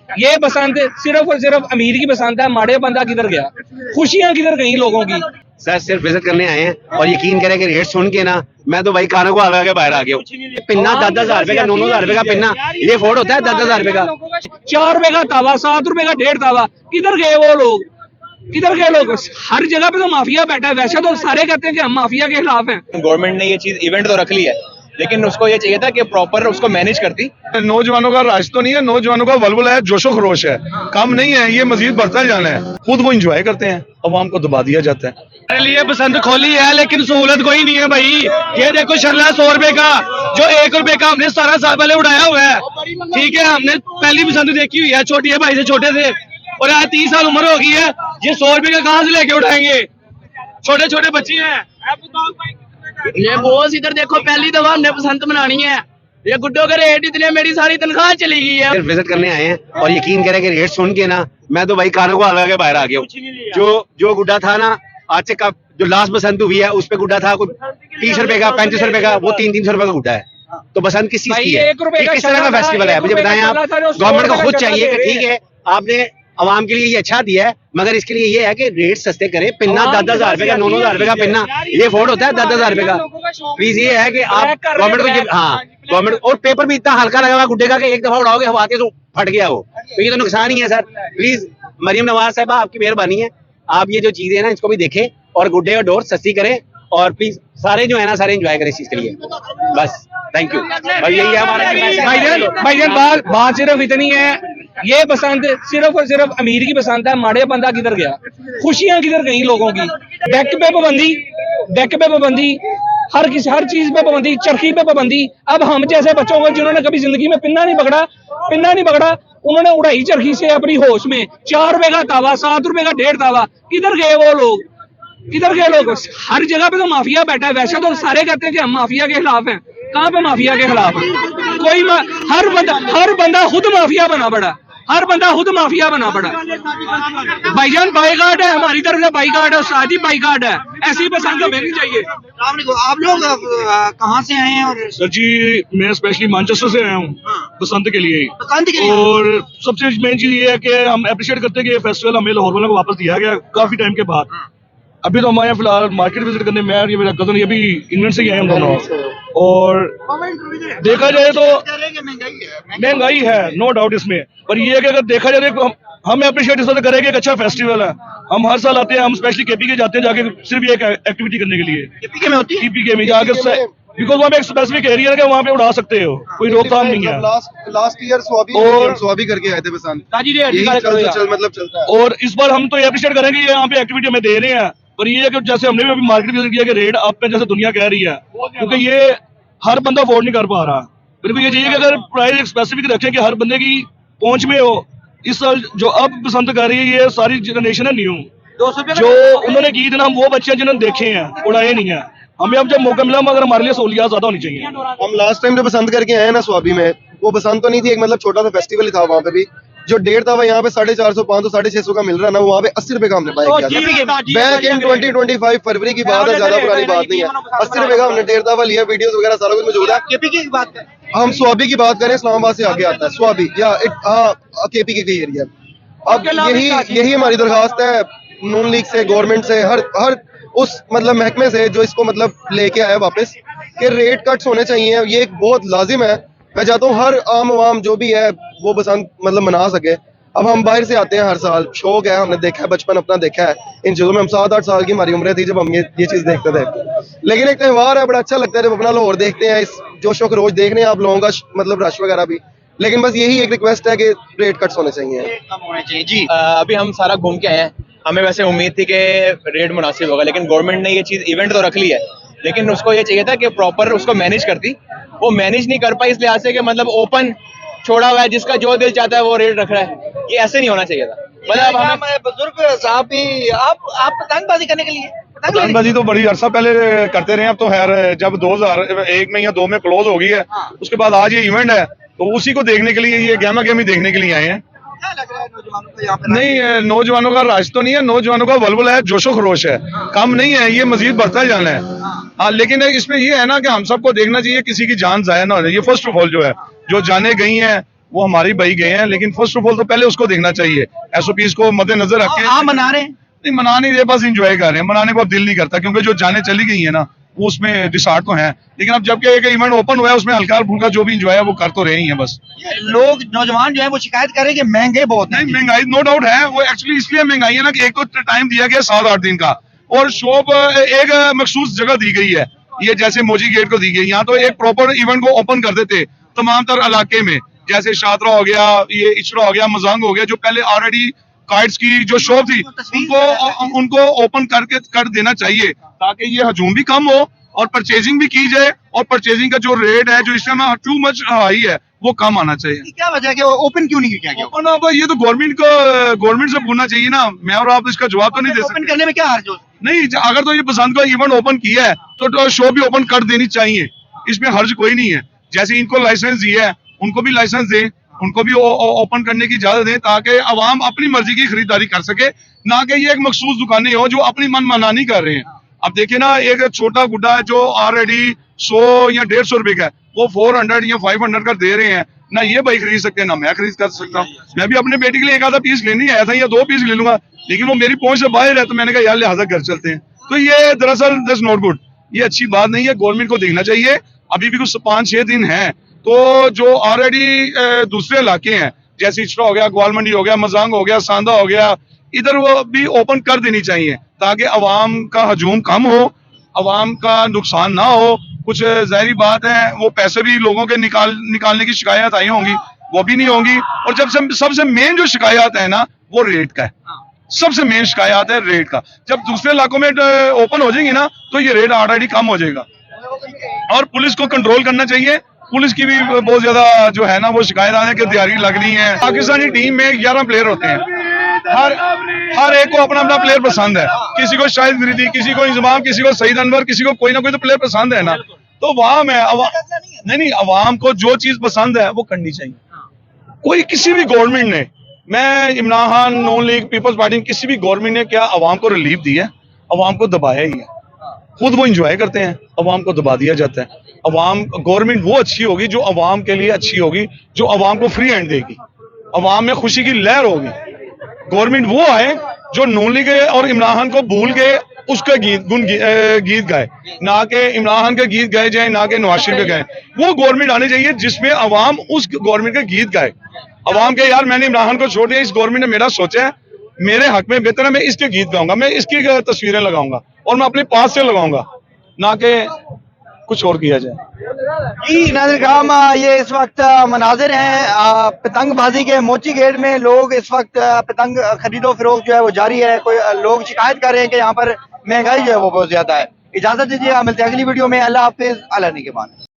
ये बसंत सिर्फ और सिर्फ अमीर की बसंत है, माड़े बंदा किधर गया, खुशियां किधर गई लोगों की। सर सिर्फ विजिट करने आए हैं और यकीन करें कि रेट सुन के ना मैं तो भाई कानों को आगे आगे बाहर आ गया हूँ। पिन्ना 10,000 रुपए का, 9,000 रुपए का पिन्ना, ये फोड़ होता है 10,000 रुपए का। 4 रुपए का तावा, 7 रुपए का 1.5 तावा, किधर गए वो लोग, किधर गए लोग। हर जगह पे तो माफिया बैठा है। वैसे तो सारे कहते हैं कि हम माफिया के खिलाफ हैं। गवर्नमेंट ने ये चीज इवेंट तो रख ली है, लेकिन उसको ये चाहिए था कि प्रॉपर उसको मैनेज करती। नौजवानों का राज तो नहीं है, नौजवानों का वलवला है, जोशो खरोश है, कम नहीं है, ये मजीद बढ़ता जाना है। खुद वो एंजॉय करते हैं, अवाम को दबा दिया जाता है। मेरे लिए बसंत खोली है लेकिन सहूलत कोई नहीं है भाई। ये देखो शरला 100 रुपए का, जो 1 रुपए का हमने 17 साल पहले उड़ाया हुआ है। ठीक है, हमने पहली बसंत देखी हुई है, छोटी है भाई से छोटे थे, और आज 30 साल उम्र हो गई है। ये 100 रुपए का कहाँ से लेके उठाएंगे, छोटे छोटे बच्चे हैं। ये बॉस इधर देखो, पहली दफा हमने बसंत मनानी है। ये गुड्डो के रेट इतने, मेरी सारी तनख्वाह चली गई है। सिर्फ विजिट करने आए हैं और यकीन करें कि रेट सुन के ना मैं तो भाई कानों को आगे आगे बाहर आ गया हूँ। जो गुड्डा था ना, आज से कब जो लास्ट बसंत हुई है उस पे गुड्डा था कोई 30 रुपए का, 35 रुपए का, वो 300 रुपए का गुड्डा है। तो बसंत किस चीज की है, ये किस तरह का फेस्टिवल है, मुझे बताएं आप। गवर्नमेंट को खुद चाहिए कि ठीक है आपने अवाम के लिए ये अच्छा दिया है, मगर इसके लिए ये है कि रेट सस्ते करें। पिन्ना 10,000 रुपए का, 9,000 रुपए का पिन्ना, ये फोड़ होता है 10,000 रुपए का। प्लीज ये है कि आप गवर्नमेंट को, हाँ गवर्नमेंट, और पेपर भी इतना हल्का लगा हुआ गुड्डे का कि एक दफा उड़ाओगे हवा आती तो फट गया वो, तो ये तो नुकसान ही है सर। प्लीज मरियम नवाज साहबा, आपकी मेहरबानी है, आप ये जो चीजें हैं ना इसको भी देखें और गुड्डे और डोर सस्ती करें, और प्लीज सारे जो है ना सारे एंजॉय करें इस चीज के लिए। बस थैंक यू भाई, यही है हमारा। भाईजान बात सिर्फ इतनी है, ये बसंत सिर्फ और सिर्फ अमीर की बसंत है, माड़े बंदा किधर गया, खुशियां किधर गई लोगों की। डेक पे पाबंदी, डेक पे पाबंदी, हर चीज पे पाबंदी, चरखी पे पाबंदी। अब हम जैसे बच्चों को जिन्होंने कभी जिंदगी में पिन्ना नहीं पकड़ा, उन्होंने उड़ाई चरखी से अपनी होश में। 4 रुपए का तावा, 7 रुपए का 1.5 तावा, किधर गए वो लोग, किधर गए लोग। हर जगह पे तो माफिया बैठा है। वैसे तो सारे कहते हैं कि हम माफिया के खिलाफ हैं। कहाँ पे माफिया के खिलाफ है कोई? हर बंदा खुद माफिया बना पड़ा, हर बंदा खुद माफिया बना पड़ा। भाईजान बाईकाट है, हमारी तरफ से बाईकाट है, शादी बाईकाट है। ऐसी पसंद हमें नहीं चाहिए। आप लोग कहाँ से आए हैं? और सर जी मैं स्पेशली मैनचेस्टर से आया हूँ बसंत के लिए। बसंत के लिए? और सबसे मेन चीज ये है कि हम अप्रिशिएट करते हैं कि ये फेस्टिवल हमें लाहौर वालों को वापस दिया गया काफी टाइम के बाद। अभी तो हमारे यहाँ फिलहाल मार्केट विजिट करने में ये मेरा कजन, ये भी इंग्लैंड से ही आए हम दोनों। और देखा जाए तो महंगाई है, नो डाउट इसमें, पर ये है कि अगर देखा जाए तो हम अप्रिशिएट इस वजह करेंगे कि अच्छा फेस्टिवल है। हम हर साल आते हैं, हम स्पेशली केपी के जाते हैं जाके सिर्फ ये एक्टिविटी करने के लिए। केपी में होती है? केपी के में जाके, बिकॉज वहाँ पे एक स्पेसिफिक एरिया है कि वहाँ पे उड़ा सकते हो, कोई रोकथाम नहीं है। लास्ट ईयर स्वाबी करके आए थे बसंत, मतलब चलता है। और इस बार हम तो ये अप्रिशिएट करेंगे ये यहाँ पे एक्टिविटी हमें दे रहे हैं, पर ये है कि जैसे हमने भी अभी मार्केट विजिट किया कि रेट आप पे जैसे दुनिया कह रही है, क्योंकि ये हर बंदा अफोर्ड नहीं कर पा रहा। बिल्कुल ये चाहिए कि अगर प्राइस एक स्पेसिफिक रखें कि हर बंदे की पहुंच में हो। इस साल जो अब पसंद कर रही है ये सारी जनरेशन है न्यू, जो उन्होंने गीत ना वो बच्चे जिन्होंने देखे हैं, उड़ाए नहीं है। हमें अब जब मौका मिला मगर हमारे लिए सहूलियत ज्यादा होनी चाहिए। हम लास्ट टाइम जो बसंत करके आए हैं ना स्वाबी में, वो बसंत तो नहीं थी, एक मतलब छोटा सा फेस्टिवल ही था वहाँ पे भी। जो 1.5 था यहाँ पे 450, 500, 650 का मिल रहा है ना, वहाँ पे 80 रुपए का हमने बाय किया। बैक इन 2025 फरवरी की बात है, ज्यादा पुरानी बात नहीं है। 80 रुपए का हमने 1.5 तावा लिया, वीडियोस वगैरह सारा कुछ मौजूद है। केपी की बात करें, हम स्वाबी की बात करें, इस्लामाबाद से आगे आता है स्वाबी, या केपी के एरिया। अब यही हमारी दरखास्त है नून लीग से, गवर्नमेंट से, हर उस मतलब महकमे से जो इसको मतलब लेके आया वापस, कि रेट कट्स होने चाहिए। ये एक बहुत लाजिम है। मैं चाहता हूँ हर आम आवाम जो भी है वो बसंत मतलब मना सके। अब हम बाहर से आते हैं, हर साल शौक है, हमने देखा है, बचपन अपना देखा है इन चीजों में। हम 7-8 साल की हमारी उम्र थी जब हम ये चीज देखते थे। लेकिन एक त्यौहार है, बड़ा अच्छा लगता है जब अपना लाहौर देखते हैं। इस जोशो खरोश देख रहे हैं आप लोगों का मतलब रश वगैरह भी। लेकिन बस यही एक रिक्वेस्ट है कि रेट कट्स होने चाहिए। जी अभी हम सारा घूम के आए हैं। हमें वैसे उम्मीद थी कि रेट मुनासिब होगा, लेकिन गवर्नमेंट ने ये चीज इवेंट तो रख ली है, लेकिन उसको ये चाहिए था कि प्रॉपर उसको मैनेज करती। वो मैनेज नहीं कर पाई इस लिहाज से कि मतलब ओपन छोड़ा हुआ है, जिसका जो दिल चाहता है वो रेट रख रहा है। ये ऐसे नहीं होना चाहिए था। मतलब हमें बुजुर्ग साहब भी आप पतंगबाजी करने के लिए पतंगबाजी तो बड़ी अरसा पहले करते रहे। अब तो खैर जब 2001 में या 2 में क्लोज हो गई है, उसके बाद आज ये इवेंट है, तो उसी को देखने के लिए, ये गहमा गहमी देखने के लिए आए हैं। क्या लग रहा है नौजवानों को यहाँ पे? नहीं, नौजवानों का राज तो नहीं है, नौजवानों का वलवला है, जोशो खरोश है, कम नहीं है, ये मजीद बढ़ता जाना है। हाँ, लेकिन इसमें ये है ना कि हम सबको देखना चाहिए किसी की जान जाया ना हो जाए। ये फर्स्ट ऑफ ऑल जो है, जो जाने गई हैं वो हमारे भाई गए हैं, लेकिन फर्स्ट ऑफ ऑल तो पहले उसको देखना चाहिए, एसओपीज को मद्देनजर रख के। आप मना रहे हैं? नहीं, मना नहीं रहे, बस इंजॉय कर रहे हैं। मनाने को अब दिल नहीं करता, क्योंकि जो जाने चली गई है ना, वो उसमें डिसार्ट तो है, लेकिन अब जबकि एक इवेंट ओपन हुआ है, उसमें हल्का फुल्का जो भी इंजॉय है वो कर तो रहे ही है। बस लोग नौजवान जो है वो शिकायत कर रहे हैं कि महंगे बहुत हैं। नहीं, महंगाई नो डाउट है, वो एक्चुअली इसलिए महंगाई है ना कि एक तो टाइम दिया गया 7-8 दिन का, और शॉप एक मखसूस जगह दी गई है, ये जैसे मोजी गेट को दी गई। यहाँ तो एक प्रॉपर इवेंट को ओपन कर देते तमाम तर इलाके में, जैसे शादरा हो गया, ये इचरा हो गया, मजांग हो गया, जो पहले ऑलरेडी काइट्स की जो शॉप थी उनको ओपन करके कर देना चाहिए, ताकि ये हजूम भी कम हो और परचेजिंग भी की जाए, और परचेजिंग का जो रेट है जो इस टाइम टू मच हाई है वो कम आना चाहिए। क्या वजह है कि ओपन क्यों नहीं किया गया? ओपन अब ये तो गवर्नमेंट से पूछना चाहिए ना, मैं और आप इसका जवाब तो नहीं दे ओपन सकते। करने में क्या हर्ज हो? नहीं, अगर तो ये पसंद का इवेंट ओपन किया है तो शो भी ओपन कर देनी चाहिए, इसमें हर्ज कोई नहीं है। जैसे इनको लाइसेंस दिया है, उनको भी लाइसेंस दें, उनको भी ओपन करने की इजाजत दें, ताकि अवाम अपनी मर्जी की खरीदारी कर सके, ना कि ये एक मखसूस दुकानें हो जो अपनी मन मानी कर रहे हैं। अब देखिए ना, एक छोटा गुड्डा है जो ऑलरेडी 100 या 150 रुपए का है, वो 400 या 500 का दे रहे हैं, ना ये भाई खरीद सकते हैं, ना मैं खरीद कर सकता हूँ। मैं भी अपने बेटी के लिए एक आधा पीस लेने आया था, या 2 पीस ले लूंगा, लेकिन वो मेरी पहुंच से बाहर है, तो मैंने कहा यार लिहाजा घर चलते हैं। तो ये दरअसल दैट्स नॉट गुड, ये अच्छी बात नहीं है। गवर्नमेंट को देखना चाहिए, अभी भी कुछ 5-6 दिन है, तो जो ऑलरेडी दूसरे इलाके हैं, जैसे इचरा हो गया, ग्वाल मंडी हो गया, मजांग हो गया, सांदा हो गया, इधर वो भी ओपन कर देनी चाहिए, ताकि अवाम का हजूम कम हो, अवाम का नुकसान ना हो। कुछ जाहिर बात है, वो पैसे भी लोगों के निकालने की शिकायत आई होंगी, वो भी नहीं होंगी। और जब सबसे मेन जो शिकायत है ना, वो रेट का है, सबसे मेन शिकायत है रेट का। जब दूसरे इलाकों में ओपन हो जाएंगी ना, तो ये रेट ऑलरेडी कम हो जाएगा। और पुलिस को कंट्रोल करना चाहिए, पुलिस की भी बहुत ज्यादा जो है ना वो शिकायत आने की तैयारी लग रही है। पाकिस्तानी टीम में 11 प्लेयर होते हैं, हर एक को अपना अपना प्लेयर पसंद है, किसी को शाहिद फरीदी, किसी को इंजमाम, किसी को सईद अनवर, किसी को कोई ना कोई तो प्लेयर पसंद है ना, तो वहां में नहीं, अवाम को जो चीज पसंद है वो करनी चाहिए। कोई किसी भी गवर्नमेंट ने, मैं इमरान खान, नून लीग, पीपल्स पार्टी, किसी भी गवर्नमेंट ने क्या अवाम को रिलीफ दी है? अवाम को दबाया ही है। खुद वो इंजॉय करते हैं, अवाम को दबा दिया जाता है। अवाम गवर्नमेंट वो अच्छी होगी जो अवाम के लिए अच्छी होगी, जो अवाम को फ्री हैंड देगी, अवाम में खुशी की लहर होगी। गवर्नमेंट वो आए जो नून लीग और इमरान खान को भूल के उसका गीत गाए, ना कि इमरान खान के गीत गाए जाए, ना कि नवाज शरीफ के गाए। वो गवर्नमेंट आनी चाहिए जिसमें अवाम उस गवर्नमेंट के गीत गाए, अवाम के यार मैंने इमरान खान को छोड़ दिया, इस गवर्नमेंट ने मेरा सोचा है, मेरे हक में बेहतर है, मैं इसके गीत गाऊंगा, मैं इसकी तस्वीरें लगाऊंगा, और मैं अपने पास से लगाऊंगा, ना कि कुछ और किया जाए। जी नाज़रीन किराम, ये इस वक्त मनाजिर हैं पतंगबाजी के। मोची गेट में लोग इस वक्त पतंग खरीदो फरोख्त जो है वो जारी है। कोई लोग शिकायत कर रहे हैं कि यहाँ पर महंगाई जो है वो बहुत ज्यादा है। इजाजत दीजिए, मिलते हैं अगली वीडियो में। अल्लाह हाफिज, अल्लाह निगहबान।